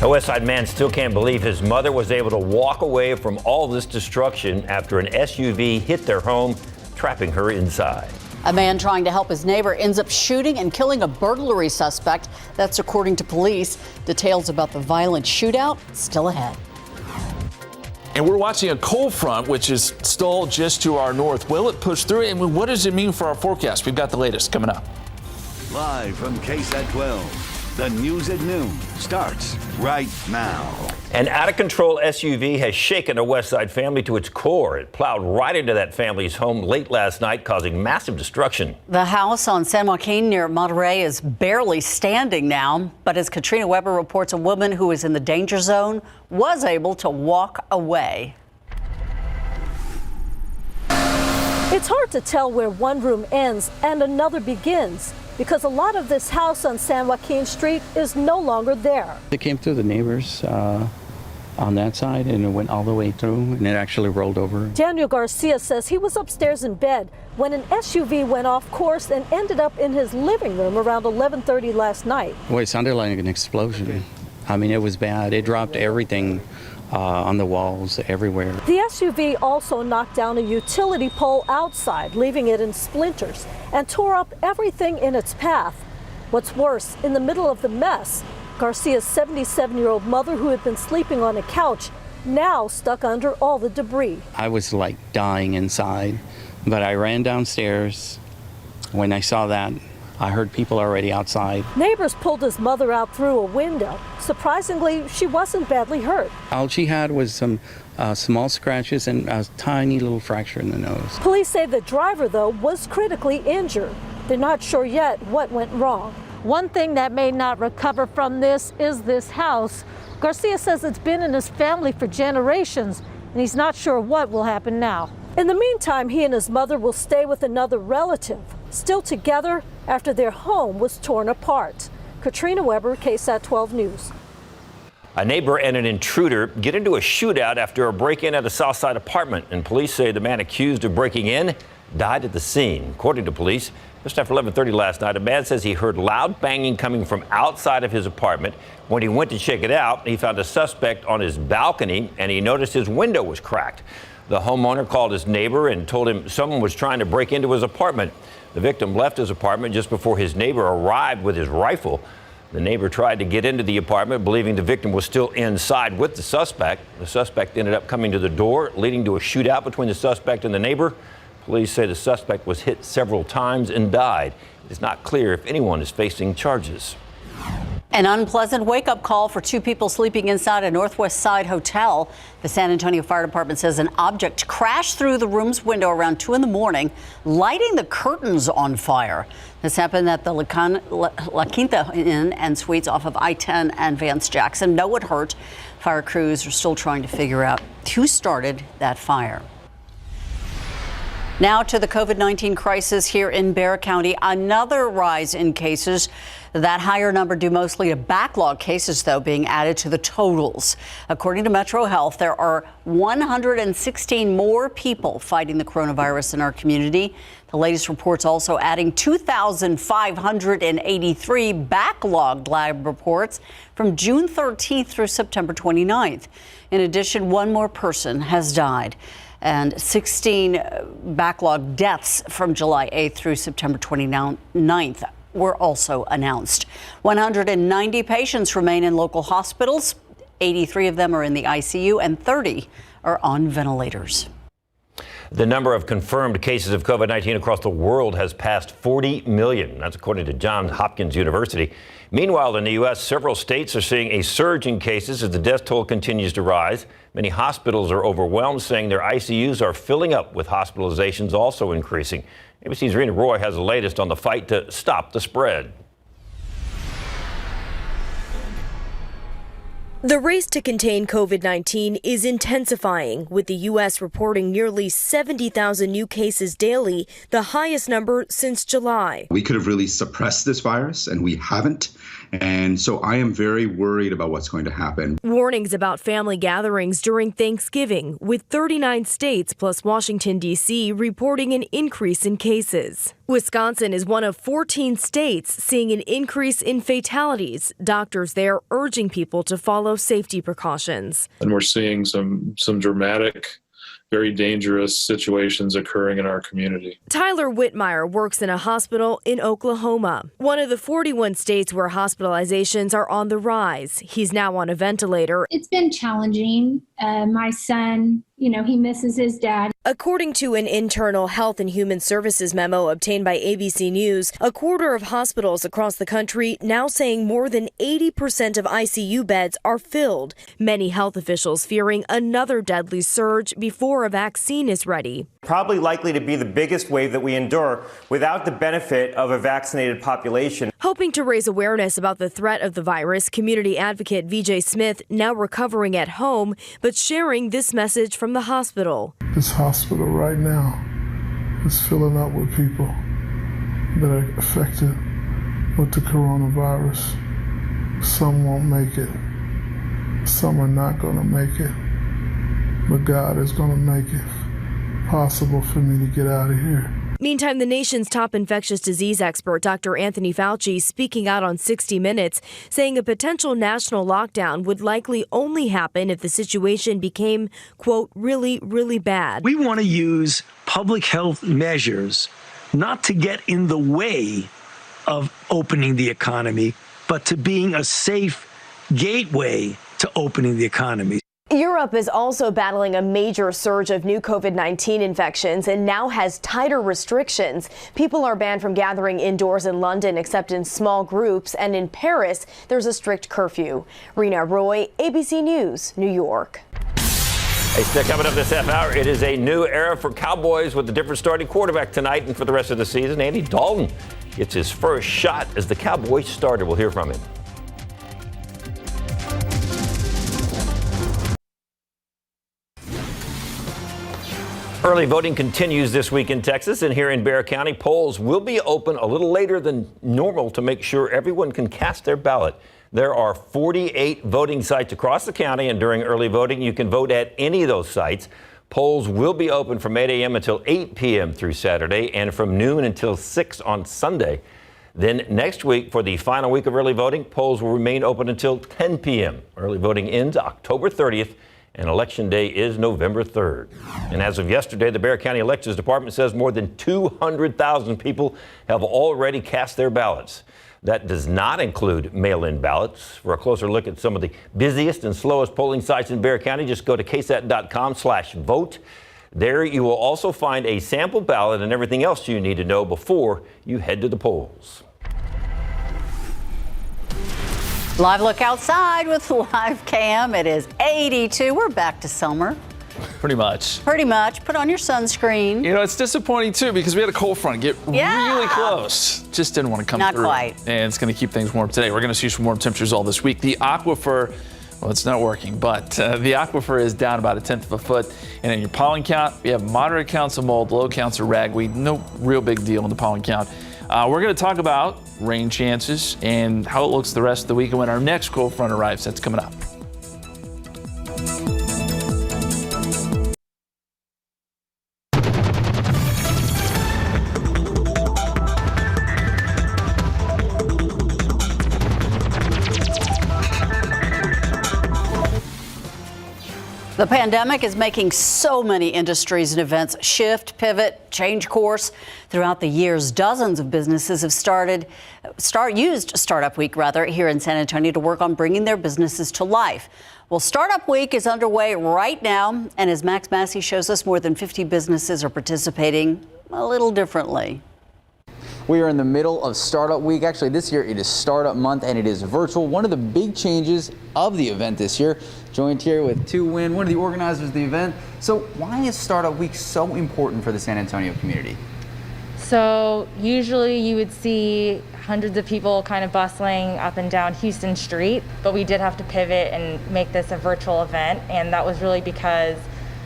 A Westside man still can't believe his mother was able to walk away from all this destruction after an SUV hit their home, trapping her inside. A man trying to help his neighbor ends up shooting and killing a burglary suspect. That's according to police. Details about the violent shootout still ahead. And we're watching a cold front, which is still just to our north. Will it push through? And what does it mean for our forecast? We've got the latest coming up. Live from KSAT 12. The news at noon starts right now. An out-of-control SUV has shaken a Westside family to its core. It plowed right into that family's home late last night, causing massive destruction. The house on San Joaquin near Monterey is barely standing now. But as Katrina Weber reports, a woman who is in the danger zone was able to walk away. It's hard to tell where one room ends and another begins, because a lot of this house on San Joaquin Street is no longer there. It came through the neighbors on that side, and it went all the way through, and it actually rolled over. Daniel Garcia says he was upstairs in bed when an SUV went off course and ended up in his living room around 11:30 last night. Well, it sounded like an explosion. I mean, it was bad. It dropped everything on the walls everywhere. The SUV also knocked down a utility pole outside, leaving it in splinters, and tore up everything in its path. What's worse, in the middle of the mess, Garcia's 77-year-old mother, who had been sleeping on a couch, now stuck under all the debris. I was like dying inside, but I ran downstairs. When I saw that, I heard people already outside. Neighbors pulled his mother out through a window. Surprisingly, she wasn't badly hurt. All she had was some small scratches and a tiny little fracture in the nose. Police say the driver, though, was critically injured. They're not sure yet what went wrong. One thing that may not recover from this is this house. Garcia says it's been in his family for generations, and he's not sure what will happen now. In the meantime, he and his mother will stay with another relative, still together after their home was torn apart. Katrina Weber, KSAT 12 News. A neighbor and an intruder get into a shootout after a break-in at a Southside apartment, and police say the man accused of breaking in died at the scene. According to police, just after 11:30 last night, a man says he heard loud banging coming from outside of his apartment. When he went to check it out, he found a suspect on his balcony, and he noticed his window was cracked. The homeowner called his neighbor and told him someone was trying to break into his apartment. The victim left his apartment just before his neighbor arrived with his rifle. The neighbor tried to get into the apartment, believing the victim was still inside with the suspect. The suspect ended up coming to the door, leading to a shootout between the suspect and the neighbor. Police say the suspect was hit several times and died. It is not clear if anyone is facing charges. An unpleasant wake-up call for two people sleeping inside a Northwest Side hotel. The San Antonio Fire Department says an object crashed through the room's window around 2 in the morning, lighting the curtains on fire. This happened at the La Quinta Inn and Suites off of I-10 and Vance Jackson. No one hurt. Fire crews are still trying to figure out who started that fire. Now to the COVID-19 crisis here in Bexar County. Another rise in cases. That higher number due mostly to backlog cases, though, being added to the totals. According to Metro Health, there are 116 more people fighting the coronavirus in our community. The latest reports also adding 2,583 backlogged lab reports from June 13th through September 29th. In addition, one more person has died, and 16 backlog deaths from July 8th through September 29th were also announced. 190 patients remain in local hospitals. 83 of them are in the ICU and 30 are on ventilators. The number of confirmed cases of COVID-19 across the world has passed 40 million. That's according to Johns Hopkins University. Meanwhile, in the U.S., several states are seeing a surge in cases as the death toll continues to rise. Many hospitals are overwhelmed, saying their ICUs are filling up, with hospitalizations also increasing. ABC's Rena Roy has the latest on the fight to stop the spread. The race to contain COVID-19 is intensifying, with the U.S. reporting nearly 70,000 new cases daily, the highest number since July. We could have really suppressed this virus, and we haven't. And so I am very worried about what's going to happen. Warnings about family gatherings during Thanksgiving, with 39 states plus Washington, D.C. reporting an increase in cases. Wisconsin is one of 14 states seeing an increase in fatalities. Doctors there urging people to follow safety precautions. And we're seeing some dramatic, very dangerous situations occurring in our community. Tyler Whitmire works in a hospital in Oklahoma, one of the 41 states where hospitalizations are on the rise. He's now on a ventilator. It's been challenging. My son, he misses his dad. According to an internal Health and Human Services memo obtained by ABC News, a quarter of hospitals across the country now saying more than 80% of ICU beds are filled. Many health officials fearing another deadly surge before a vaccine is ready. Probably likely to be the biggest wave that we endure without the benefit of a vaccinated population. Hoping to raise awareness about the threat of the virus, community advocate VJ Smith, now recovering at home, but sharing this message from the hospital. This hospital right now is filling up with people that are affected with the coronavirus. Some won't make it. Some are not going to make it. But God is going to make it possible for me to get out of here. Meantime, the nation's top infectious disease expert, Dr. Anthony Fauci, speaking out on 60 Minutes, saying a potential national lockdown would likely only happen if the situation became, quote, really, really bad. We want to use public health measures not to get in the way of opening the economy, but to being a safe gateway to opening the economy. Europe is also battling a major surge of new COVID-19 infections and now has tighter restrictions. People are banned from gathering indoors in London except in small groups, and in Paris there's a strict curfew. Rena Roy, ABC News, New York. Hey, still coming up this half hour, it is a new era for Cowboys with a different starting quarterback tonight and for the rest of the season. Andy Dalton gets his first shot as the Cowboys starter. We'll hear from him. Early voting continues this week in Texas, and here in Bexar County, polls will be open a little later than normal to make sure everyone can cast their ballot. There are 48 voting sites across the county, and during early voting, you can vote at any of those sites. Polls will be open from 8 a.m. until 8 p.m. through Saturday, and from noon until 6 on Sunday. Then next week, for the final week of early voting, polls will remain open until 10 p.m. Early voting ends October 30th. And Election Day is November 3rd. And as of yesterday, the Bexar County Elections Department says more than 200,000 people have already cast their ballots. That does not include mail-in ballots. For a closer look at some of the busiest and slowest polling sites in Bexar County, just go to ksat.com/vote. There you will also find a sample ballot and everything else you need to know before you head to the polls. Live look outside with live cam. It is 82. We're back to summer. Pretty much. Pretty much. Put on your sunscreen. It's disappointing, too, because we had a cold front get really close. Just didn't want to come through. Not quite. And it's going to keep things warm today. We're going to see some warm temperatures all this week. The aquifer, well, it's not working, but the aquifer is down about 1/10 of a foot. And in your pollen count, we have moderate counts of mold, low counts of ragweed. No real big deal in the pollen count. We're going to talk about rain chances and how it looks the rest of the week and when our next cold front arrives. That's coming up. The pandemic is making so many industries and events shift, pivot, change course. Throughout the years, dozens of businesses have used Startup Week here in San Antonio to work on bringing their businesses to life. Well, Startup Week is underway right now, and as Max Massey shows us, more than 50 businesses are participating a little differently. We are in the middle of Startup Week. Actually, this year it is Startup Month and it is virtual. One of the big changes of the event this year. Joined here with Tu Nguyen, one of the organizers of the event. So why is Startup Week so important for the San Antonio community? So usually you would see hundreds of people kind of bustling up and down Houston Street, but we did have to pivot and make this a virtual event. And that was really because,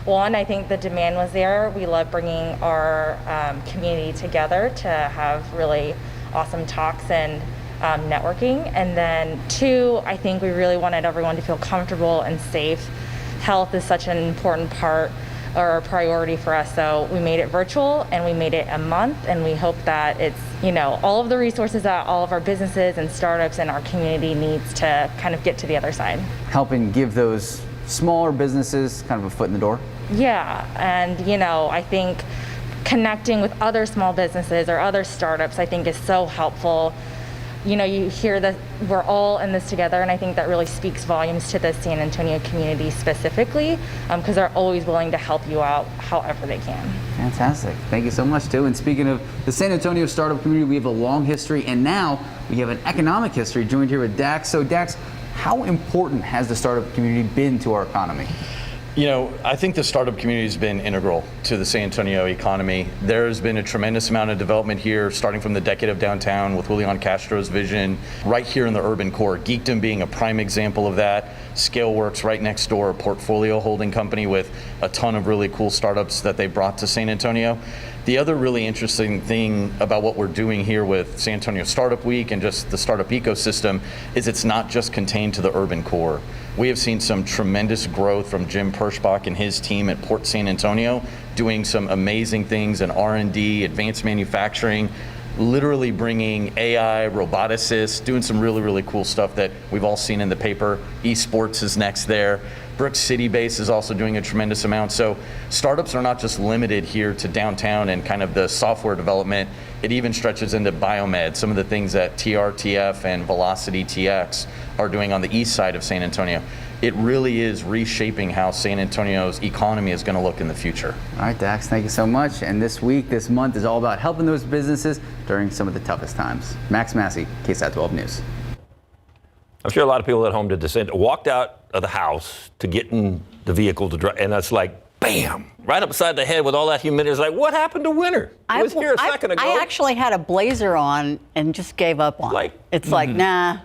one, I think the demand was there. We love bringing our community together to have really awesome talks and networking. And then 2, I think we really wanted everyone to feel comfortable and safe. Health is such an important part or a priority for us. So we made it virtual and we made it a month, and we hope that it's, all of the resources that all of our businesses and startups in our community needs to kind of get to the other side. Helping give those smaller businesses kind of a foot in the door? Yeah, and I think connecting with other small businesses or other startups, I think is so helpful. You hear that we're all in this together, and I think that really speaks volumes to the San Antonio community specifically, because they're always willing to help you out however they can. Fantastic. Thank you so much, too. And speaking of the San Antonio startup community, we have a long history, and now we have an economic history, joined here with Dax. So Dax, how important has the startup community been to our economy? I think the startup community has been integral to the San Antonio economy. There's been a tremendous amount of development here, starting from the decade of downtown with Julian Castro's vision, right here in the urban core. Geekdom being a prime example of that. ScaleWorks right next door, a portfolio holding company with a ton of really cool startups that they brought to San Antonio. The other really interesting thing about what we're doing here with San Antonio Startup Week and just the startup ecosystem is it's not just contained to the urban core. We have seen some tremendous growth from Jim Perschbach and his team at Port San Antonio, doing some amazing things in R&D, advanced manufacturing, literally bringing AI, roboticists, doing some really, really cool stuff that we've all seen in the paper. Esports is next there. Brook City Base is also doing a tremendous amount. So startups are not just limited here to downtown and kind of the software development. It even stretches into biomed, some of the things that TRTF and Velocity TX are doing on the east side of San Antonio. It really is reshaping how San Antonio's economy is going to look in the future. All right, Dax, thank you so mumuch. And this week, this month is all about helping those businesses during some of the toughest times. Max Massey, KSAT 12 News. I'm sure a lot of people at home did the same. Walked out of the house to get in the vehicle to drive, and it's like, bam, right upside the head with all that humidity. It's like, what happened to winter? It was here a second ago. I actually had a blazer on and just gave up on it. It's like, nah.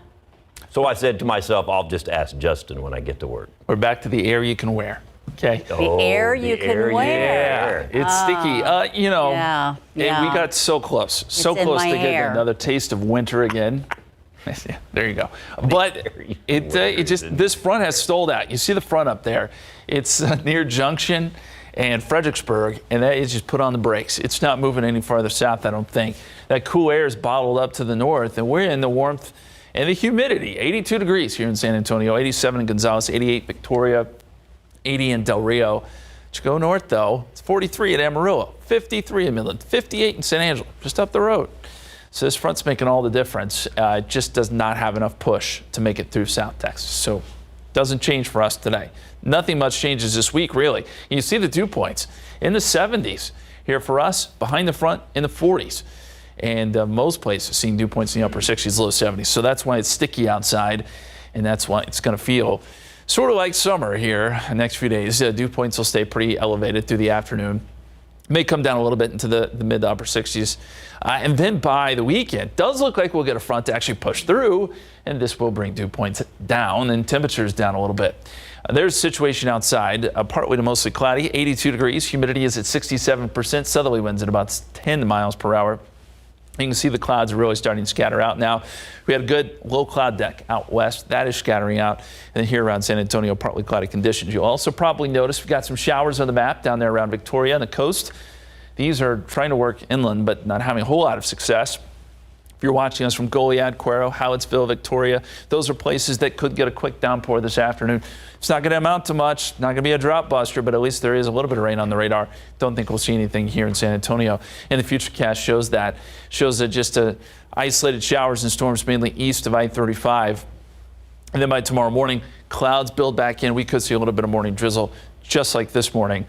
So I said to myself, I'll just ask Justin when I get to work. We're back to the air you can wear. Okay. The air you can wear. Yeah, it's sticky. Yeah. We got so close to getting another taste of winter again. Yeah, there you go. But this front has stole that. You see the front up there. It's near Junction and Fredericksburg, and that is just put on the brakes. It's not moving any farther south, I don't think. That cool air is bottled up to the north, and we're in the warmth and the humidity. 82 degrees here in San Antonio, 87 in Gonzales, 88 Victoria, 80 in Del Rio. To go north, though, it's 43 at Amarillo, 53 in Midland, 58 in San Angelo, just up the road. So this front's making all the difference. It just does not have enough push to make it through South Texas. So doesn't change for us today. Nothing much changes this week, really. And you see the dew points in the 70s here for us, behind the front in the 40s. And most places seeing dew points in the upper 60s, low 70s. So that's why it's sticky outside, and that's why it's going to feel sort of like summer here the next few days. Dew points will stay pretty elevated through the afternoon. May come down a little bit into the mid to upper 60s. And then by the weekend, does look like we'll get a front to actually push through, and this will bring dew points down and temperatures down a little bit. There's a situation outside, partly to mostly cloudy, 82 degrees. Humidity is at 67%. Southerly winds at about 10 miles per hour. You can see the clouds are really starting to scatter out now. We had a good low cloud deck out west. That is scattering out. And then here around San Antonio, partly cloudy conditions. You'll also probably notice we've got some showers on the map down there around Victoria on the coast. These are trying to work inland, but not having a whole lot of success. If you're watching us from Goliad, Cuero, Hallettsville, Victoria, those are places that could get a quick downpour this afternoon. It's not going to amount to much, not going to be a drought buster, but at least there is a little bit of rain on the radar. Don't think we'll see anything here in San Antonio. And the Futurecast shows that just isolated showers and storms mainly east of I-35. And then by tomorrow morning, clouds build back in. We could see a little bit of morning drizzle, just like this morning.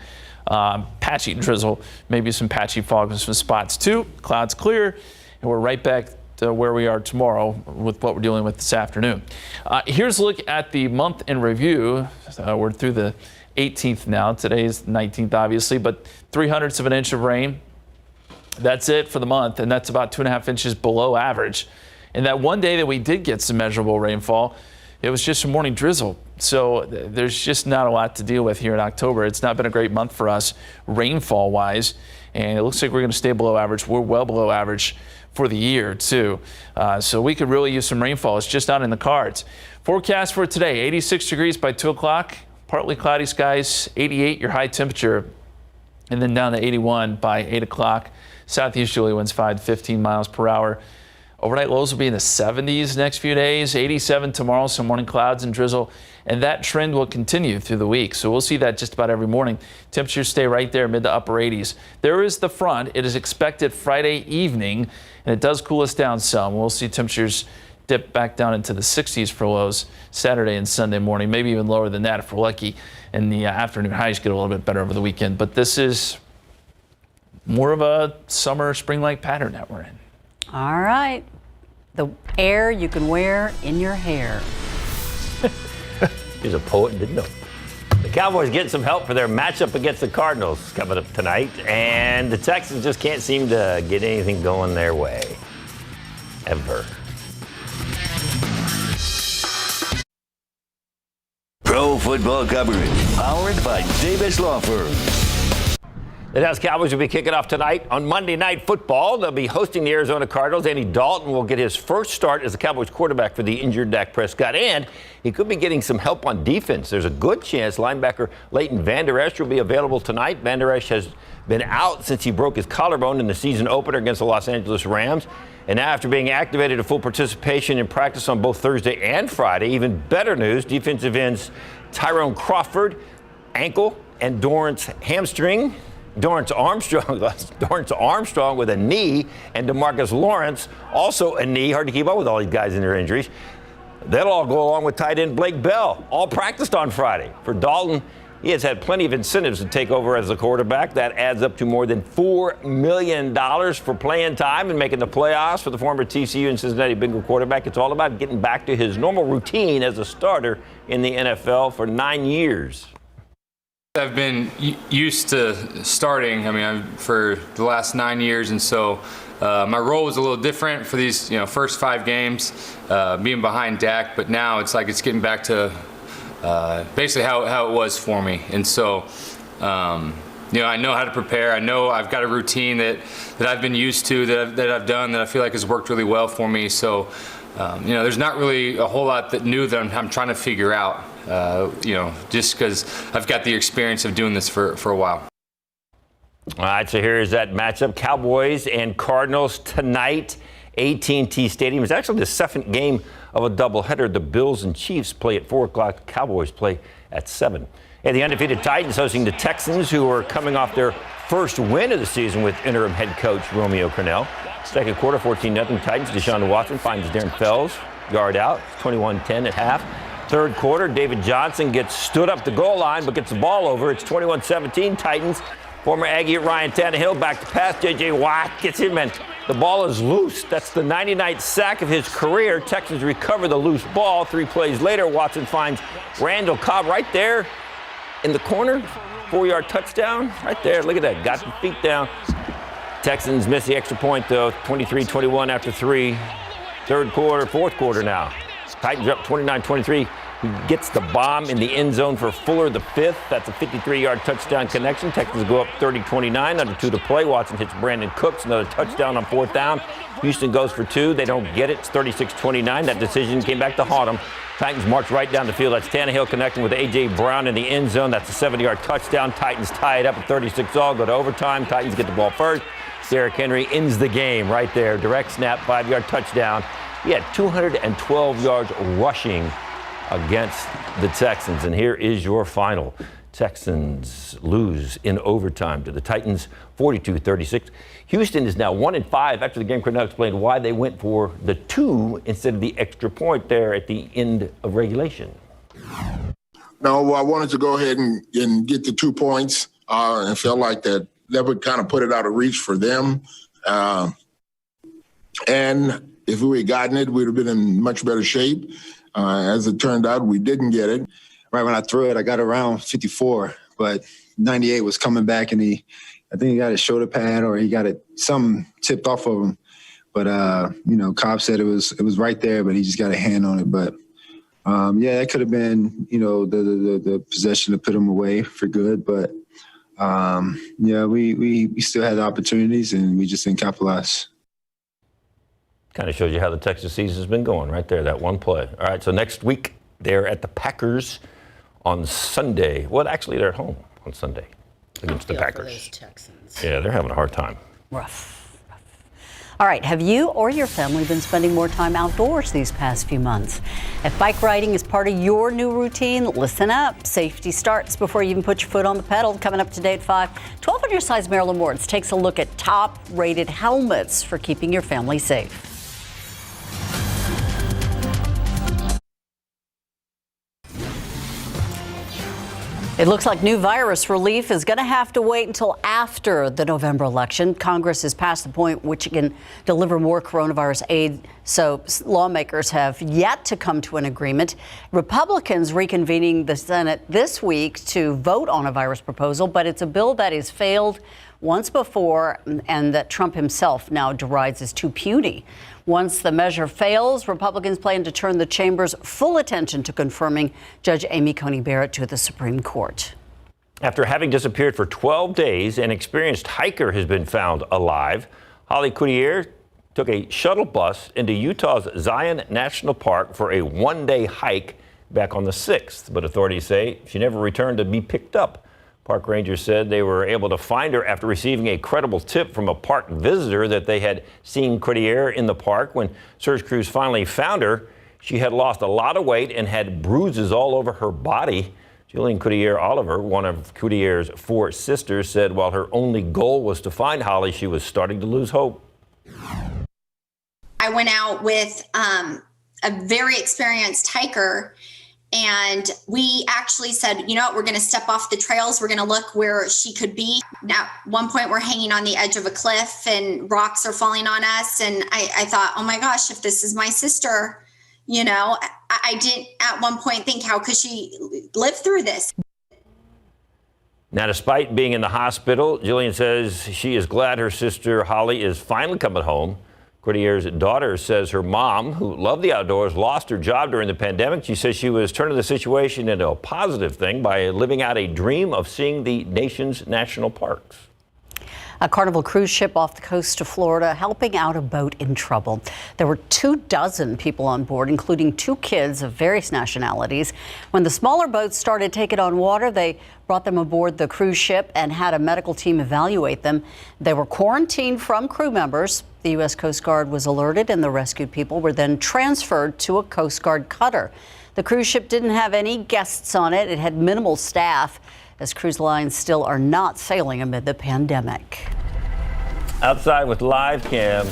Patchy drizzle, maybe some patchy fog in some spots too. Clouds clear, and we're right back to where we are tomorrow with what we're dealing with this afternoon. Here's a look at the month in review. We're through the 18th now. Today's 19th, obviously, but 0.03 of an inch of rain. That's it for the month, and that's about 2.5 inches below average. And that one day that we did get some measurable rainfall, it was just a morning drizzle. So there's just not a lot to deal with here in October. It's not been a great month for us rainfall-wise. and it looks like we're going to stay below average. We're well below average for the year, too. So we could really use some rainfall. It's just not in the cards. Forecast for today, 86 degrees by 2 o'clock, partly cloudy skies, 88 your high temperature, and then down to 81 by 8 o'clock. Southeasterly winds 5 to 15 miles per hour. Overnight lows will be in the 70s next few days, 87 tomorrow, some morning clouds and drizzle, and that trend will continue through the week. So we'll see that just about every morning. Temperatures stay right there, mid to upper 80s. There is the front. It is expected Friday evening, and it does cool us down some. We'll see temperatures dip back down into the 60s for lows Saturday and Sunday morning, maybe even lower than that if we're lucky. And the afternoon highs get a little bit better over the weekend. But this is more of a summer, spring-like pattern that we're in. All right. The air you can wear in your hair. He's a poet, didn't know. The Cowboys getting some help for their matchup against the Cardinals coming up tonight, and the Texans just can't seem to get anything going their way. Ever. Pro football coverage, powered by Davis Law Firm. The Dallas Cowboys will be kicking off tonight on Monday Night Football. They'll be hosting the Arizona Cardinals. Andy Dalton will get his first start as the Cowboys quarterback for the injured Dak Prescott, and he could be getting some help on defense. There's a good chance linebacker Leighton Vander Esch will be available tonight. Vander Esch has been out since he broke his collarbone in the season opener against the Los Angeles Rams. And after being activated to full participation in practice on both Thursday and Friday, even better news, defensive ends Tyrone Crawford, ankle, and Dorrance Armstrong with a knee, and DeMarcus Lawrence also a knee. Hard to keep up with all these guys and their injuries. They'll all go along with tight end Blake Bell, all practiced on Friday. For Dalton, he has had plenty of incentives to take over as the quarterback. That adds up to more than $4 million for playing time and making the playoffs for the former TCU and Cincinnati Bengal quarterback. It's all about getting back to his normal routine as a starter in the NFL for 9 years. I've been used to starting, for the last 9 years, and so my role was a little different for these, first 5 games, being behind Dak, but now it's like it's getting back to basically how it was for me. And so, I know how to prepare. I know I've got a routine that I've been used to, that I've done, that I feel like has worked really well for me. So, there's not really a whole lot that new that I'm trying to figure out. Just because I've got the experience of doing this for a while. All right, so here's that matchup. Cowboys and Cardinals tonight, AT&T Stadium. It's actually the 7th game of a doubleheader. The Bills and Chiefs play at 4 o'clock. Cowboys play at 7. And the undefeated Titans hosting the Texans, who are coming off their first win of the season with interim head coach Romeo Crennel. Second quarter, 14-0 Titans. Deshaun Watson finds Darren Fells, guard out. It's 21-10 at half. Third quarter, David Johnson gets stood up the goal line, but gets the ball over. It's 21-17 Titans. Former Aggie Ryan Tannehill back to pass. J.J. Watt gets him, and the ball is loose. That's the 99th sack of his career. Texans recover the loose ball. 3 plays later, Watson finds Randall Cobb right there in the corner. 4-yard touchdown right there. Look at that. Got the feet down. Texans miss the extra point, though. 23-21 after 3. Fourth quarter now. Titans are up 29-23. He gets the bomb in the end zone for Fuller, the 5th. That's a 53-yard touchdown connection. Texans go up 30-29, under 2 to play. Watson hits Brandon Cooks, another touchdown on 4th down. Houston goes for 2. They don't get it. It's 36-29. That decision came back to haunt them. Titans march right down the field. That's Tannehill connecting with A.J. Brown in the end zone. That's a 70-yard touchdown. Titans tie it up at 36-all, go to overtime. Titans get the ball first. Derrick Henry ends the game right there. Direct snap, 5-yard touchdown. He had 212 yards rushing against the Texans. And here is your final. Texans lose in overtime to the Titans, 42-36. Houston is now 1-5 after the game. Crennel explained why they went for the 2 instead of the extra point there at the end of regulation. No, I wanted to go ahead and get the 2 points and felt like that would kind of put it out of reach for them. And if we had gotten it, we'd have been in much better shape. As it turned out, we didn't get it. Right when I threw it, I got around 54, but 98 was coming back, and I think he got a shoulder pad or he got some tipped off of him. But, Cobb said it was right there, but he just got a hand on it. But, that could have been, the possession to put him away for good. But, we still had opportunities and we just didn't capitalize. Kind of shows you how the Texas season's been going right there, that one play. All right, so next week they're at the Packers on Sunday. Well, actually, they're at home on Sunday against the Packers. For those Texans. Yeah, they're having a hard time. Rough. All right, have you or your family been spending more time outdoors these past few months? If bike riding is part of your new routine, listen up. Safety starts before you even put your foot on the pedal. Coming up today at 5, 12 on your size Marilyn Wards takes a look at top-rated helmets for keeping your family safe. It looks like new virus relief is going to have to wait until after the November election. Congress is past the point which it can deliver more coronavirus aid, so lawmakers have yet to come to an agreement. Republicans reconvening the Senate this week to vote on a virus proposal, but it's a bill that has failed once before and that Trump himself now derides as too puny. Once the measure fails, Republicans plan to turn the chamber's full attention to confirming Judge Amy Coney Barrett to the Supreme Court. After having disappeared for 12 days, an experienced hiker has been found alive. Holly Coutier took a shuttle bus into Utah's Zion National Park for a one-day hike back on the 6th, but authorities say she never returned to be picked up. Park rangers said they were able to find her after receiving a credible tip from a park visitor that they had seen Coutier in the park. When search crews finally found her, she had lost a lot of weight and had bruises all over her body. Julian Coutier Oliver, one of Coutier's 4 sisters, said while her only goal was to find Holly, she was starting to lose hope. I went out with a very experienced hiker, and we actually said, you know what, we're going to step off the trails. We're going to look where she could be. Now, at one point, we're hanging on the edge of a cliff and rocks are falling on us. And I thought, oh my gosh, if this is my sister, you know, I didn't at one point think, how could she live through this? Now, despite being in the hospital, Jillian says she is glad her sister Holly is finally coming home. Coutier's daughter says her mom, who loved the outdoors, lost her job during the pandemic. She says she was turning the situation into a positive thing by living out a dream of seeing the nation's national parks. A Carnival cruise ship off the coast of Florida helping out a boat in trouble. There were 24 people on board, including 2 kids of various nationalities. When the smaller boats started taking on water, they brought them aboard the cruise ship and had a medical team evaluate them. They were quarantined from crew members. The U.S. Coast Guard was alerted, and the rescued people were then transferred to a Coast Guard cutter. The cruise ship didn't have any guests on it. It had minimal staff, as cruise lines still are not sailing amid the pandemic. Outside with live cam,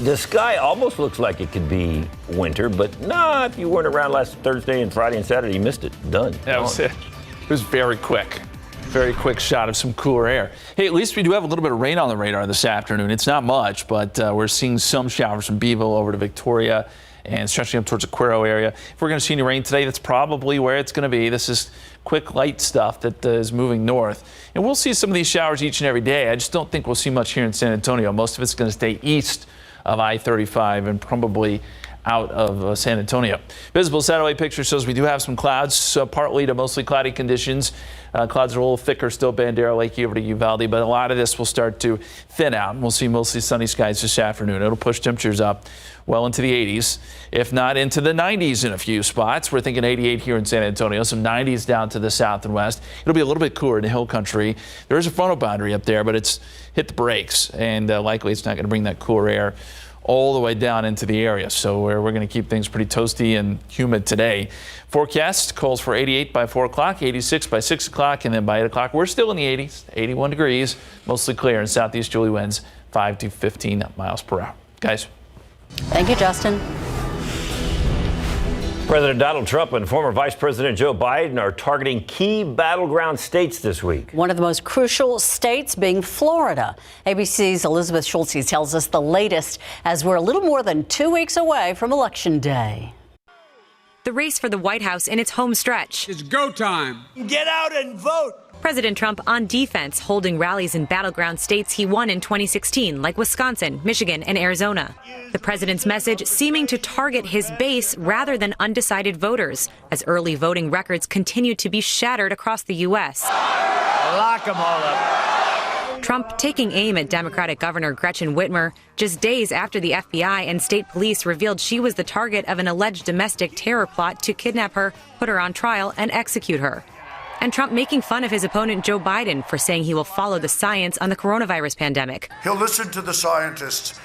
the sky almost looks like it could be winter, but nah, if you weren't around last Thursday and Friday and Saturday, you missed it. Done. That was it. It was very quick. Very quick shot of some cooler air. Hey, at least we do have a little bit of rain on the radar this afternoon. It's not much, but we're seeing some showers from Beeville over to Victoria and stretching up towards the Cuero area. If we're going to see any rain today, that's probably where it's going to be. This is quick, light stuff that is moving north. And we'll see some of these showers each and every day. I just don't think we'll see much here in San Antonio. Most of it's going to stay east of I-35 and probably out of San Antonio. Visible satellite picture shows we do have some clouds, partly to mostly cloudy conditions. Clouds are a little thicker still, Bandera Lake over to Uvalde, but a lot of this will start to thin out, and we'll see mostly sunny skies this afternoon. It'll push temperatures up well into the 80s, if not into the 90s in a few spots. We're thinking 88 here in San Antonio, some 90s down to the south and west. It'll be a little bit cooler in the hill country. There is a frontal boundary up there, but it's hit the brakes, and likely it's not going to bring that cooler air all the way down into the area. So we're going to keep things pretty toasty and humid today. Forecast calls for 88 by 4 o'clock, 86 by 6 o'clock, and then by 8 o'clock, we're still in the 80s, 81 degrees, mostly clear, and southeasterly winds 5 to 15 miles per hour. Guys. Thank you, Justin. President Donald Trump and former Vice President Joe Biden are targeting key battleground states this week. One of the most crucial states being Florida. ABC's Elizabeth Schultze tells us the latest as we're a little more than 2 weeks away from Election Day. The race for the White House in its home stretch. It's go time. Get out and vote. President Trump on defense, holding rallies in battleground states he won in 2016, like Wisconsin, Michigan, and Arizona. The president's message seeming to target his base rather than undecided voters, as early voting records continue to be shattered across the U.S. Lock them all up. Trump taking aim at Democratic Governor Gretchen Whitmer just days after the FBI and state police revealed she was the target of an alleged domestic terror plot to kidnap her, put her on trial, and execute her. And Trump making fun of his opponent Joe Biden for saying he will follow the science on the coronavirus pandemic. He'll listen to the scientists.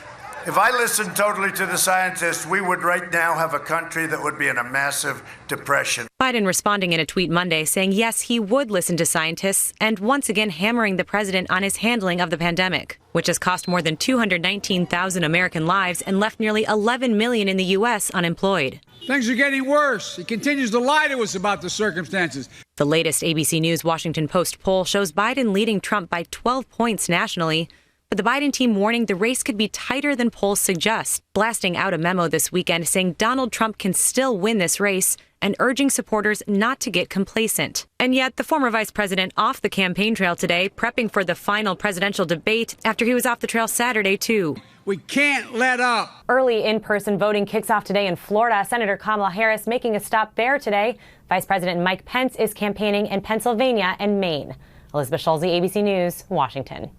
If I listened totally to the scientists, we would right now have a country that would be in a massive depression. Biden responding in a tweet Monday saying yes, he would listen to scientists, and once again hammering the president on his handling of the pandemic, which has cost more than 219,000 American lives and left nearly 11 million in the U.S. unemployed. Things are getting worse. He continues to lie to us about the circumstances. The latest ABC News Washington Post poll shows Biden leading Trump by 12 points nationally. But the Biden team warning the race could be tighter than polls suggest, blasting out a memo this weekend saying Donald Trump can still win this race and urging supporters not to get complacent. And yet, the former vice president off the campaign trail today, prepping for the final presidential debate after he was off the trail Saturday, too. We can't let up. Early in-person voting kicks off today in Florida. Senator Kamala Harris making a stop there today. Vice President Mike Pence is campaigning in Pennsylvania and Maine. Elizabeth Schulze, ABC News, Washington.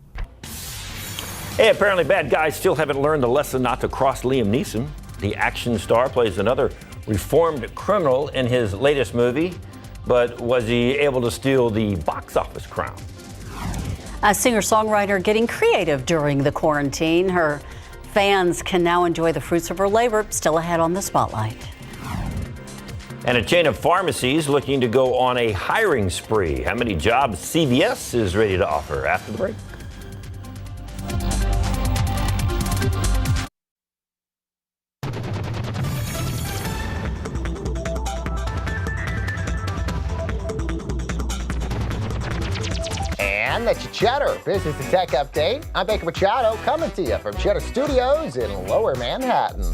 Hey, apparently bad guys still haven't learned the lesson not to cross Liam Neeson. The action star plays another reformed criminal in his latest movie, but was he able to steal the box office crown? A singer-songwriter getting creative during the quarantine. Her fans can now enjoy the fruits of her labor, still ahead on the spotlight. And a chain of pharmacies looking to go on a hiring spree. How many jobs CVS is ready to offer after the break? And that's your Cheddar Business and Tech Update. I'm Baker Machado coming to you from Cheddar Studios in Lower Manhattan.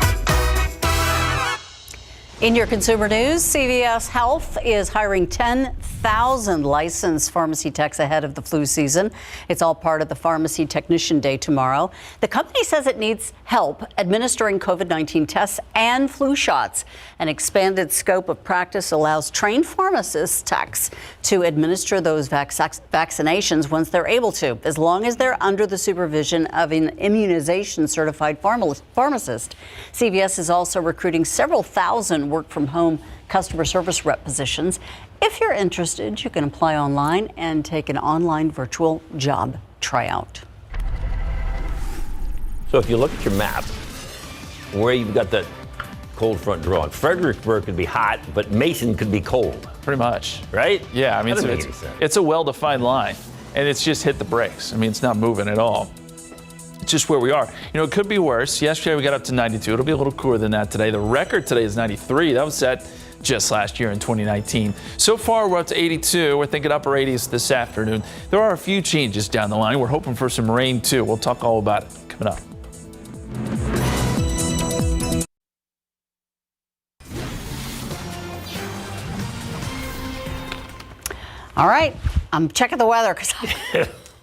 In your consumer news, CVS Health is hiring 10,000 licensed pharmacy techs ahead of the flu season. It's all part of the Pharmacy Technician Day tomorrow. The company says it needs help administering COVID-19 tests and flu shots. An expanded scope of practice allows trained pharmacist techs to administer those vaccinations once they're able to, as long as they're under the supervision of an immunization certified pharmacist. CVS is also recruiting several thousand work-from-home customer service rep positions. If you're interested, you can apply online and take an online virtual job tryout. So if you look at your map, where you've got that cold front drawn, Fredericksburg could be hot, but Mason could be cold. Pretty much. Right? Yeah, I mean, it's a well-defined line, and it's just hit the brakes. I mean, it's not moving at all. It's just where we are. You know, it could be worse. Yesterday we got up to 92. It'll be a little cooler than that today. The record today is 93. That was set just last year in 2019. So far, we're up to 82. We're thinking upper 80s this afternoon. There are a few changes down the line. We're hoping for some rain, too. We'll talk all about it coming up. All right, I'm checking the weather because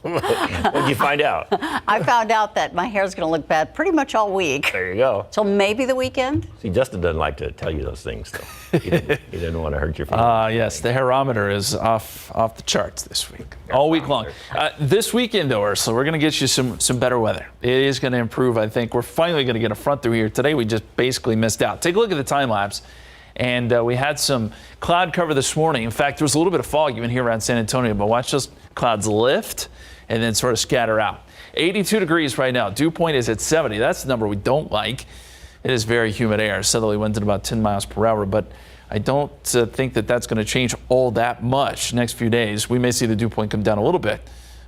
what did you find out? I found out that my hair's going to look bad pretty much all week. There you go. So maybe the weekend? See, Justin doesn't like to tell you those things, though. He didn't want to hurt your feelings. Yes, the harometer is off the charts this week, all week long. This weekend, though, Ursula, we're going to get you some better weather. It is going to improve, I think. We're finally going to get a front through here. Today, we just basically missed out. Take a look at the time lapse. And we had some cloud cover this morning. In fact, there was a little bit of fog even here around San Antonio, but watch those clouds lift and then sort of scatter out. 82 degrees right now. Dew point is at 70. That's the number we don't like. It is very humid air. Southerly winds at about 10 miles per hour, but I don't think that that's going to change all that much next few days. We may see the dew point come down a little bit,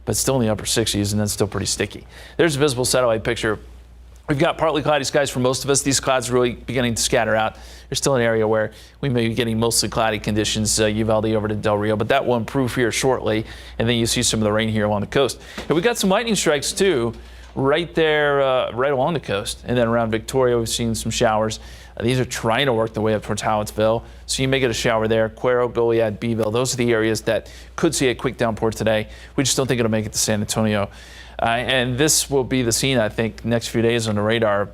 but still in the upper 60s, and that's still pretty sticky. There's a visible satellite picture. We've got partly cloudy skies for most of us. These clouds are really beginning to scatter out. There's still an area where we may be getting mostly cloudy conditions, Uvalde over to Del Rio, but that will improve here shortly. And then you see some of the rain here along the coast. And we got some lightning strikes too, right there, right along the coast. And then around Victoria, we've seen some showers. These are trying to work their way up towards Howitzville. So you may get a shower there. Cuero, Goliad, Beeville. Those are the areas that could see a quick downpour today. We just don't think it'll make it to San Antonio. And this will be the scene, I think, next few days on the radar.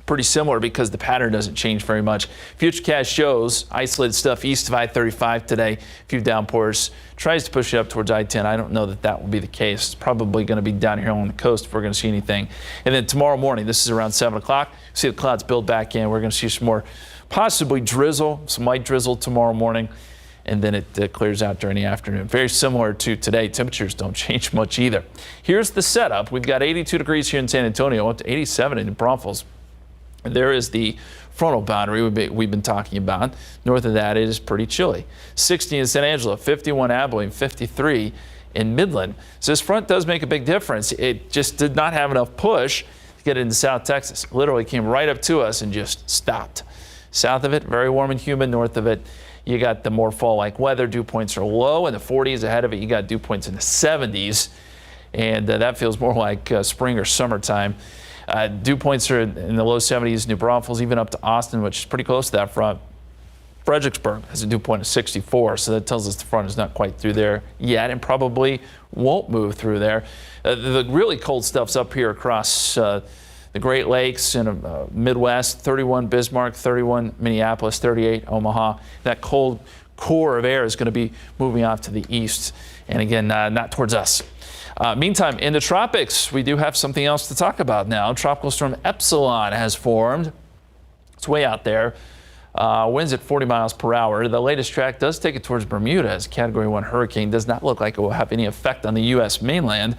pretty similar because the pattern doesn't change very much. Futurecast shows isolated stuff east of I-35 today. A few downpours. Tries to push it up towards I-10. I don't know that that will be the case. It's probably going to be down here on the coast if we're going to see anything. And then tomorrow morning, this is around 7 o'clock, see the clouds build back in. We're going to see some more possibly drizzle, some light drizzle tomorrow morning. And then it clears out during the afternoon. Very similar to today. Temperatures don't change much either. Here's the setup. We've got 82 degrees here in San Antonio, up to 87 in Braunfels. There is the frontal boundary we've been talking about. North of that, it is pretty chilly. 60 in San Angelo, 51 Abilene, 53 in Midland. So this front does make a big difference. It just did not have enough push to get into South Texas. Literally came right up to us and just stopped. South of it, very warm and humid. North of it, you got the more fall-like weather. Dew points are low in the 40s. Ahead of it, you got dew points in the 70s. And that feels more like spring or summertime. Dew points are in the low 70s, New Braunfels, even up to Austin, which is pretty close to that front. Fredericksburg has a dew point of 64, so that tells us the front is not quite through there yet and probably won't move through there. The really cold stuff's up here across the Great Lakes and Midwest, 31 Bismarck, 31 Minneapolis, 38 Omaha. That cold core of air is going to be moving off to the east, and again, not towards us. Meantime, in the tropics, we do have something else to talk about now. Tropical storm Epsilon has formed. It's way out there. Winds at 40 miles per hour. The latest track does take it towards Bermuda as a Category 1 hurricane. Does not look like it will have any effect on the U.S. mainland.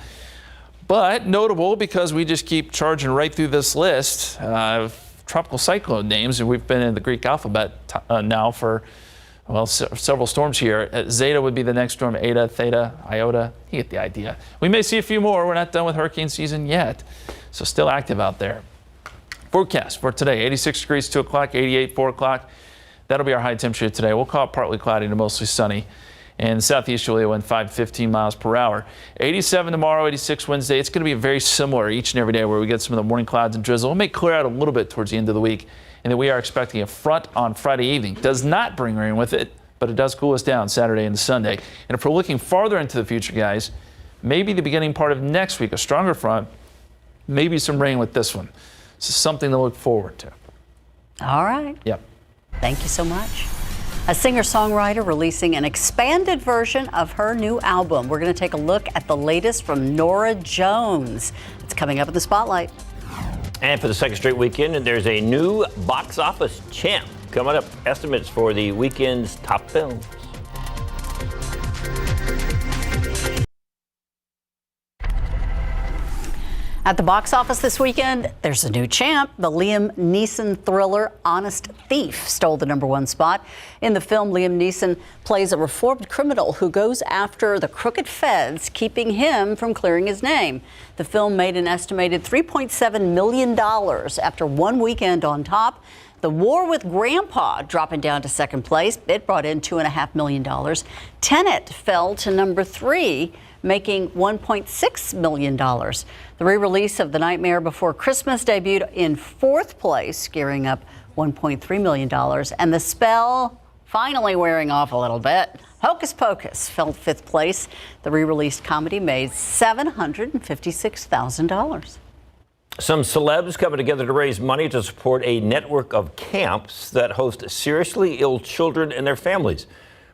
But notable because we just keep charging right through this list of tropical cyclone names, and we've been in the Greek alphabet now for several storms here. Zeta would be the next storm. Eta, Theta, Iota. You get the idea. We may see a few more. We're not done with hurricane season yet. So still active out there. Forecast for today, 86 degrees, 2 o'clock, 88, 4 o'clock. That'll be our high temperature today. We'll call it partly cloudy to mostly sunny. And southeasterly wind 5-15 miles per hour. 87 tomorrow, 86 Wednesday. It's going to be very similar each and every day where we get some of the morning clouds and drizzle. It may clear out a little bit towards the end of the week. And then we are expecting a front on Friday evening. Does not bring rain with it, but it does cool us down Saturday and Sunday. And if we're looking farther into the future, guys, maybe the beginning part of next week, a stronger front, maybe some rain with this one. This is something to look forward to. All right. Yep. Thank you so much. A singer-songwriter releasing an expanded version of her new album. We're going to take a look at the latest from Nora Jones. It's coming up in the Spotlight. And for the second straight weekend, there's a new box office champ. Coming up, estimates for the weekend's top films. At the box office this weekend, there's a new champ. The Liam Neeson thriller Honest Thief stole the #1 spot. In the film, Liam Neeson plays a reformed criminal who goes after the crooked feds, keeping him from clearing his name. The film made an estimated $3.7 million after one weekend on top. The War with Grandpa dropping down to second place. It brought in $2.5 million. Tenet fell to number 3, making $1.6 million. The re-release of The Nightmare Before Christmas debuted in 4th place, gearing up $1.3 million. And The Spell finally wearing off a little bit. Hocus Pocus fell 5th place. The re-released comedy made $756,000. Some celebs coming together to raise money to support a network of camps that host seriously ill children and their families.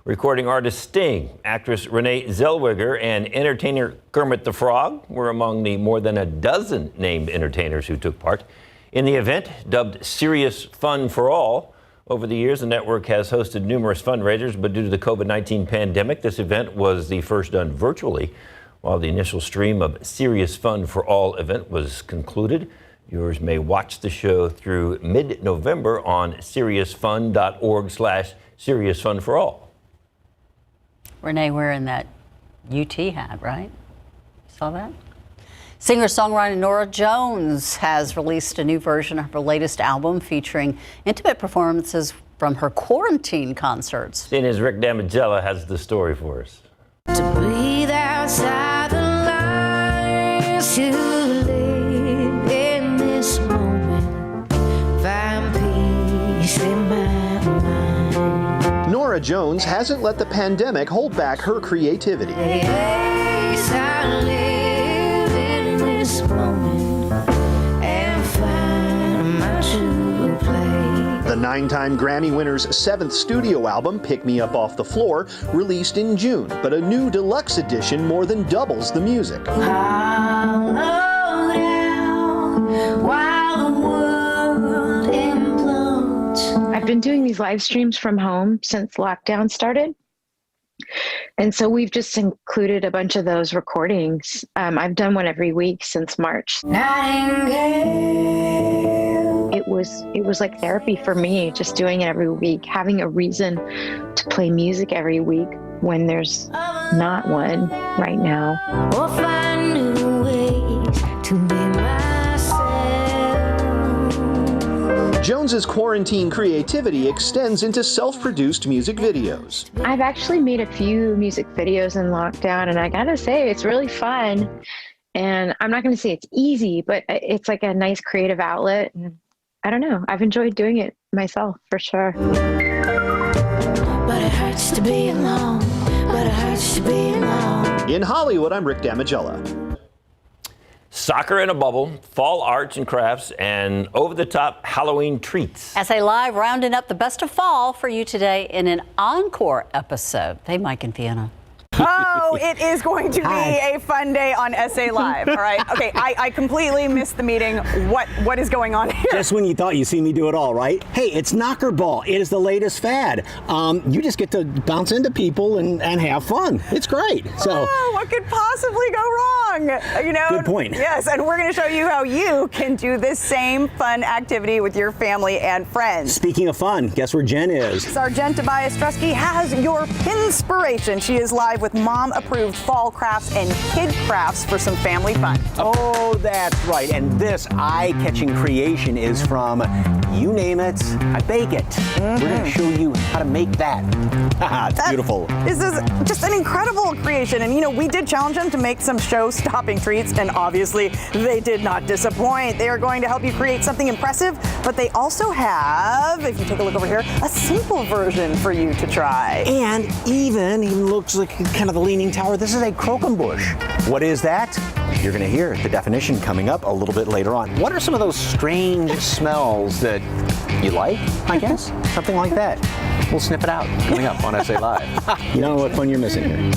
Recording artist Sting, actress Renee Zellweger, and entertainer Kermit the Frog were among the more than a dozen named entertainers who took part in the event, dubbed Serious Fun for All. Over the years, the network has hosted numerous fundraisers, but due to the COVID-19 pandemic, this event was the first done virtually. While the initial stream of Serious Fun for All event was concluded, viewers may watch the show through mid-November on seriousfun.org/seriousfunforall. Renee wearing that UT hat, right? Saw that? Singer-songwriter Nora Jones has released a new version of her latest album featuring intimate performances from her quarantine concerts. CNN's Rick Damigella has the story for us. To breathe outside the lines, to live in this moment, find peace in my mind. Nora Jones hasn't let the pandemic hold back her creativity. Yes, I live in this moment and find my truth. The 9-time Grammy winner's 7th studio album, Pick Me Up Off the Floor, released in June, but a new deluxe edition more than doubles the music. I've been doing these live streams from home since lockdown started. And so we've just included a bunch of those recordings. I've done one every week since March. It was like therapy for me, just doing it every week, having a reason to play music every week when there's not one right now. Or find new ways to be myself. Jones's quarantine creativity extends into self-produced music videos. I've actually made a few music videos in lockdown, and I gotta say, it's really fun. And I'm not gonna say it's easy, but it's like a nice creative outlet. And I don't know, I've enjoyed doing it myself for sure. But it hurts to be alone. But it hurts to be alone. In Hollywood, I'm Rick Damigella. Soccer in a bubble, fall arts and crafts, and over-the-top Halloween treats. SA Live rounding up the best of fall for you today in an encore episode. Hey, Mike and Fiona. Oh, it is going to be a fun day on SA Live, all right? Okay, I completely missed the meeting. What is going on here? Just when you thought you see me do it all, right? Hey, it's knocker ball. It is the latest fad. You just get to bounce into people and have fun. It's great. So, what could possibly go wrong? You know? Good point. Yes, and we're going to show you how you can do this same fun activity with your family and friends. Speaking of fun, guess where Jen is? Sergeant Tobias Strusky has your Pinspiration. She is live with mom-approved fall crafts and kid crafts for some family fun. Oh, that's right. And this eye-catching creation is from, you name it, I bake it. We're going to show you how to make that. It's beautiful. This is just an incredible creation. And, you know, we did challenge them to make some show-stopping treats, and obviously they did not disappoint. They are going to help you create something impressive, but they also have, if you take a look over here, a simple version for you to try. And even looks like kind of the Leaning Tower. This is a croquembouche. What is that? You're going to hear the definition coming up a little bit later on. What are some of those strange smells that you like, I guess? Something like that. We'll snip it out coming up on SA Live. You don't know what fun you're missing here.